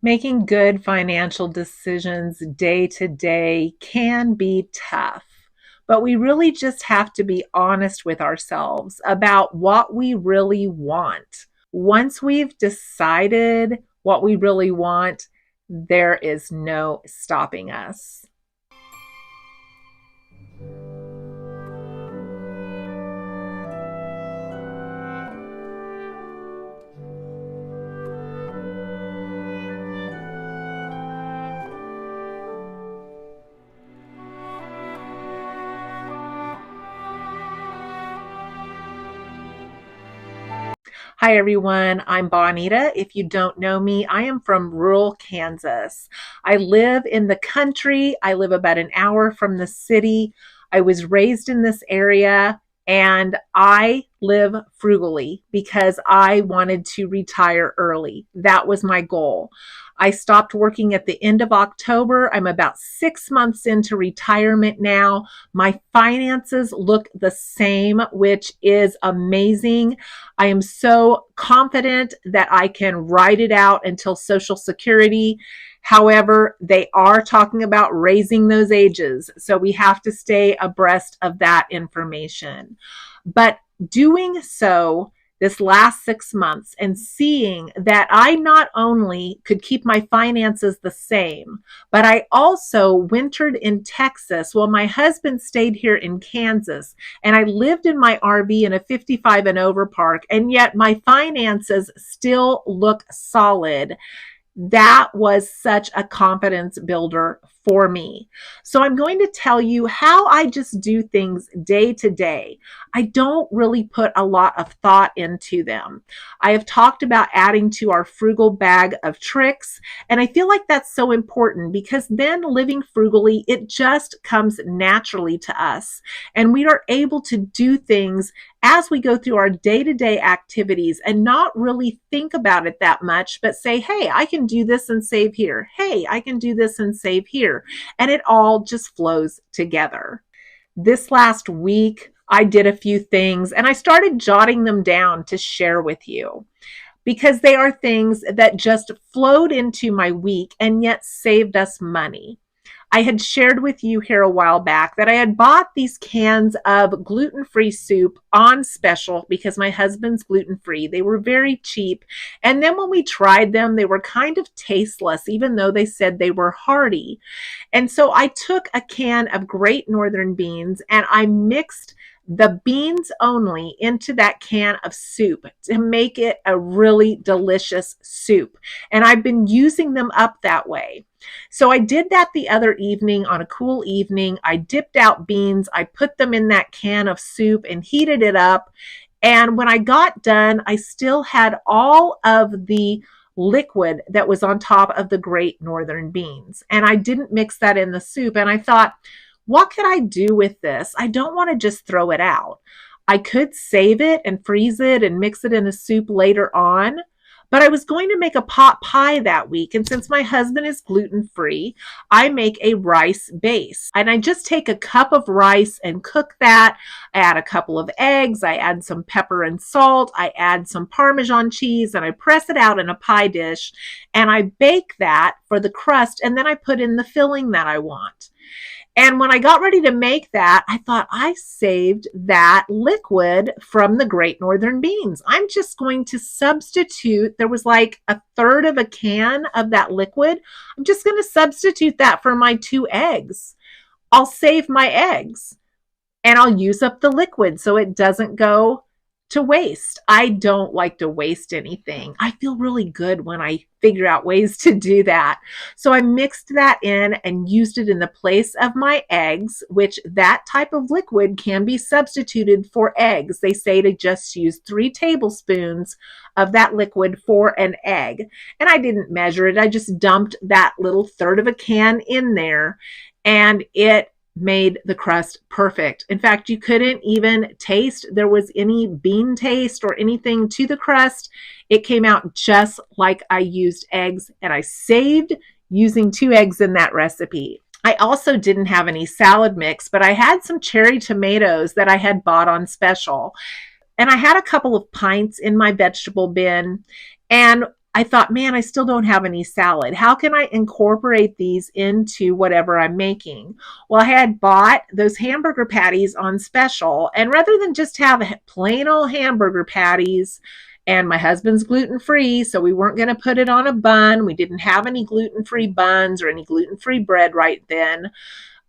Making good financial decisions day to day can be tough, but we really just have to be honest with ourselves about what we really want. Once we've decided what we really want, there is no stopping us. Hi, everyone. I'm Bonita. If you don't know me, I am from rural Kansas. I live in the country. I live about an hour from the city. I was raised in this area and I live frugally because I wanted to retire early. That was my goal. I stopped working at the end of October. I'm about 6 months into retirement now. My finances look the same, which is amazing. I am so confident that I can ride it out until Social Security. However, they are talking about raising those ages. So we have to stay abreast of that information. But doing so this last 6 months and seeing that I not only could keep my finances the same, but I also wintered in Texas while my husband stayed here in Kansas. And I lived in my RV in a 55 and over park, and yet my finances still look solid. That was such a confidence builder for me. So I'm going to tell you how I just do things day to day. I don't really put a lot of thought into them. I have talked about adding to our frugal bag of tricks, and I feel like that's so important because then living frugally, it just comes naturally to us, and we are able to do things as we go through our day-to-day activities and not really think about it that much, but say, hey, I can do this and save here. Hey, I can do this and save here. And it all just flows together. This last week, I did a few things and I started jotting them down to share with you because they are things that just flowed into my week and yet saved us money. I had shared with you here a while back that I had bought these cans of gluten-free soup on special because my husband's gluten-free. They were very cheap. And then when we tried them, they were kind of tasteless, even though they said they were hearty. And so I took a can of Great Northern beans and I mixed the beans only into that can of soup to make it a really delicious soup. And I've been using them up that way. So I did that the other evening on a cool evening. I dipped out beans. I put them in that can of soup and heated it up. And when I got done, I still had all of the liquid that was on top of the Great Northern beans. And I didn't mix that in the soup. And I thought, what could I do with this? I don't want to just throw it out. I could save it and freeze it and mix it in a soup later on. But I was going to make a pot pie that week. And since my husband is gluten-free, I make a rice base. And I just take a cup of rice and cook that. I add a couple of eggs. I add some pepper and salt. I add some Parmesan cheese and I press it out in a pie dish. And I bake that for the crust. And then I put in the filling that I want. And when I got ready to make that, I thought I saved that liquid from the Great Northern beans. I'm just going to substitute. There was like a third of a can of that liquid. I'm just going to substitute that for my 2 eggs. I'll save my eggs and I'll use up the liquid so it doesn't go to waste. I don't like to waste anything. I feel really good when I figure out ways to do that. So I mixed that in and used it in the place of my eggs, which that type of liquid can be substituted for eggs. They say to just use 3 tablespoons of that liquid for an egg. And I didn't measure it. I just dumped that little third of a can in there and it made the crust perfect. In fact, you couldn't even taste there was any bean taste or anything to the crust. It came out just like I used eggs, and I saved using 2 eggs in that recipe. I also didn't have any salad mix, but I had some cherry tomatoes that I had bought on special. And I had a couple of pints in my vegetable bin. And I thought, man, I still don't have any salad. How can I incorporate these into whatever I'm making? Well, I had bought those hamburger patties on special, and rather than just have plain old hamburger patties, and my husband's gluten-free, so we weren't going to put it on a bun. We didn't have any gluten-free buns or any gluten-free bread right then.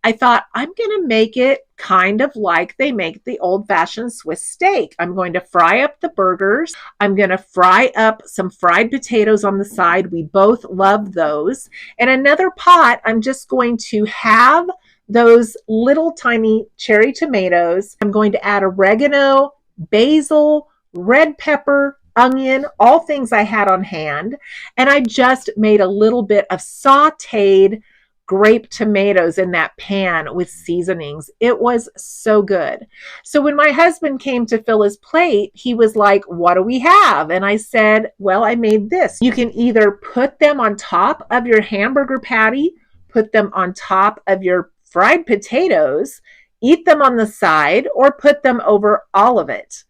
I thought, I'm going to make it kind of like they make the old-fashioned Swiss steak. I'm going to fry up the burgers. I'm going to fry up some fried potatoes on the side. We both love those. In another pot, I'm just going to have those little tiny cherry tomatoes. I'm going to add oregano, basil, red pepper, onion, all things I had on hand. And I just made a little bit of sauteed grape tomatoes in that pan with seasonings. It was so good. So when my husband came to fill his plate, he was like, what do we have? And I said, well, I made this. You can either put them on top of your hamburger patty, put them on top of your fried potatoes, eat them on the side, or put them over all of it.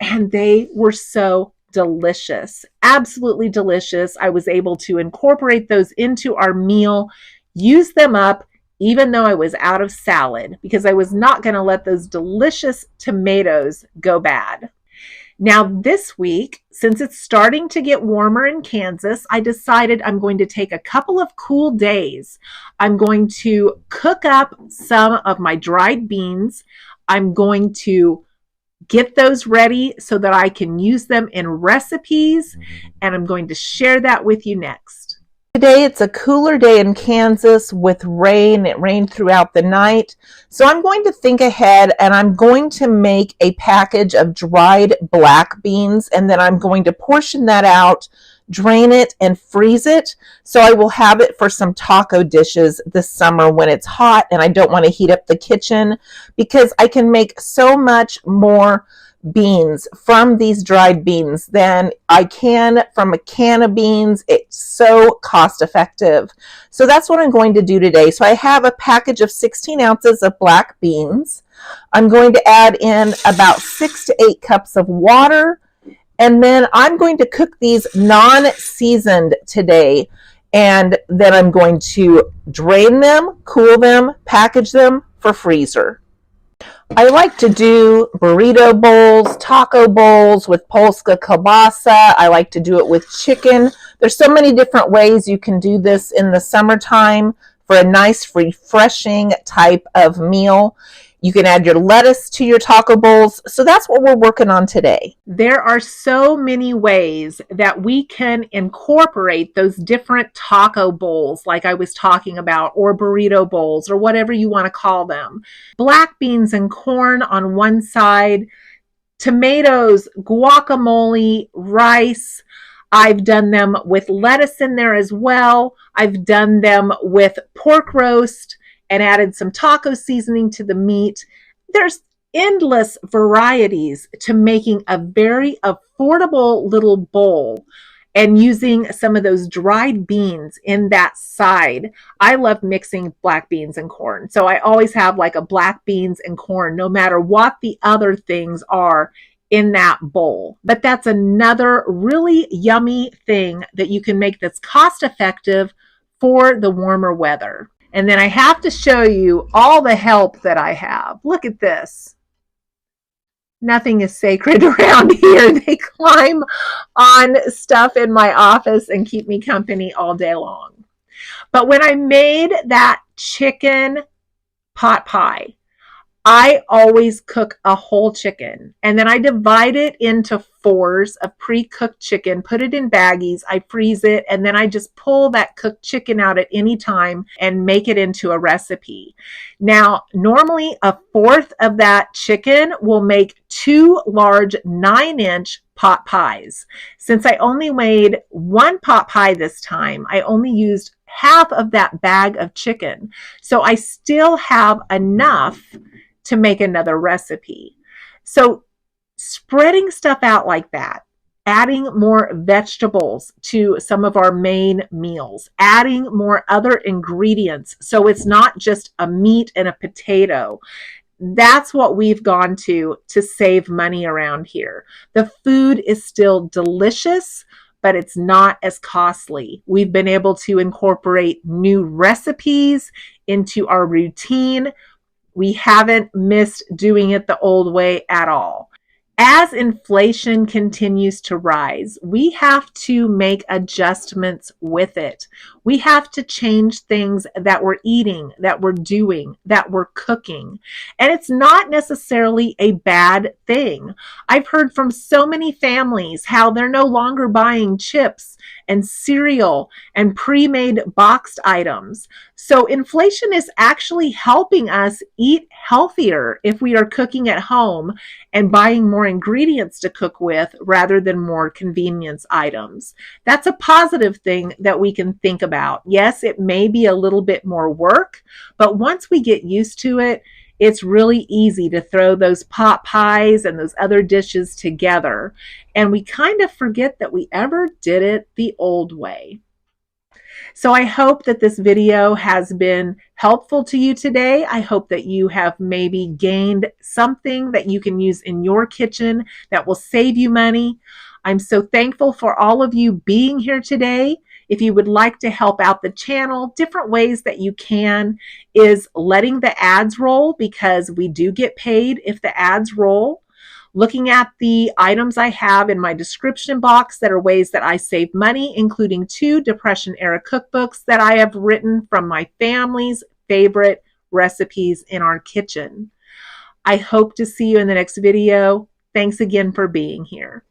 And they were so delicious, absolutely delicious. I was able to incorporate those into our meal, use them up, even though I was out of salad, because I was not going to let those delicious tomatoes go bad. Now, this week, since it's starting to get warmer in Kansas, I decided I'm going to take a couple of cool days. I'm going to cook up some of my dried beans. I'm going to get those ready so that I can use them in recipes, and I'm going to share that with you next. Today it's a cooler day in Kansas with rain. It rained throughout the night. So I'm going to think ahead, and I'm going to make a package of dried black beans, and then I'm going to portion that out, drain it, and freeze it. So I will have it for some taco dishes this summer when it's hot and I don't want to heat up the kitchen, because I can make so much more beans from these dried beans than I can from a can of beans. It's so cost effective. So that's what I'm going to do today. So I have a package of 16 ounces of black beans. I'm going to add in about 6 to 8 cups of water. And then I'm going to cook these non-seasoned today. And then I'm going to drain them, cool them, package them for freezer. I like to do burrito bowls, taco bowls with Polska kielbasa. I like to do it with chicken. There's so many different ways you can do this in the summertime for a nice, refreshing type of meal. You can add your lettuce to your taco bowls. So that's what we're working on today. There are so many ways that we can incorporate those different taco bowls, like I was talking about, or burrito bowls, or whatever you want to call them. Black beans and corn on one side, tomatoes, guacamole, rice. I've done them with lettuce in there as well. I've done them with pork roast and added some taco seasoning to the meat. There's endless varieties to making a very affordable little bowl and using some of those dried beans in that side. I love mixing black beans and corn. So I always have like a black beans and corn, no matter what the other things are in that bowl. But that's another really yummy thing that you can make that's cost effective for the warmer weather. And then I have to show you all the help that I have. Look at this. Nothing is sacred around here. They climb on stuff in my office and keep me company all day long. But when I made that chicken pot pie, I always cook a whole chicken, and then I divide it into 4s of pre-cooked chicken, put it in baggies, I freeze it, and then I just pull that cooked chicken out at any time and make it into a recipe. Now, normally 1/4 of that chicken will make 2 large 9-inch pot pies. Since I only made 1 pot pie this time, I only used half of that bag of chicken. So I still have enough to make another recipe. So spreading stuff out like that, adding more vegetables to some of our main meals, adding more other ingredients so it's not just a meat and a potato. That's what we've gone to save money around here. The food is still delicious, but it's not as costly. We've been able to incorporate new recipes into our routine. We haven't missed doing it the old way at all. As inflation continues to rise, we have to make adjustments with it. We have to change things that we're eating, that we're doing, that we're cooking. And it's not necessarily a bad thing. I've heard from so many families how they're no longer buying chips and cereal and pre-made boxed items. So inflation is actually helping us eat healthier if we are cooking at home and buying more ingredients to cook with rather than more convenience items. That's a positive thing that we can think about. Yes, it may be a little bit more work, but once we get used to it, it's really easy to throw those pot pies and those other dishes together. And we kind of forget that we ever did it the old way. So I hope that this video has been helpful to you today. I hope that you have maybe gained something that you can use in your kitchen that will save you money. I'm so thankful for all of you being here today. If you would like to help out the channel, different ways that you can is letting the ads roll, because we do get paid if the ads roll. Looking at the items I have in my description box that are ways that I save money, including 2 Depression era cookbooks that I have written from my family's favorite recipes in our kitchen. I hope to see you in the next video. Thanks again for being here.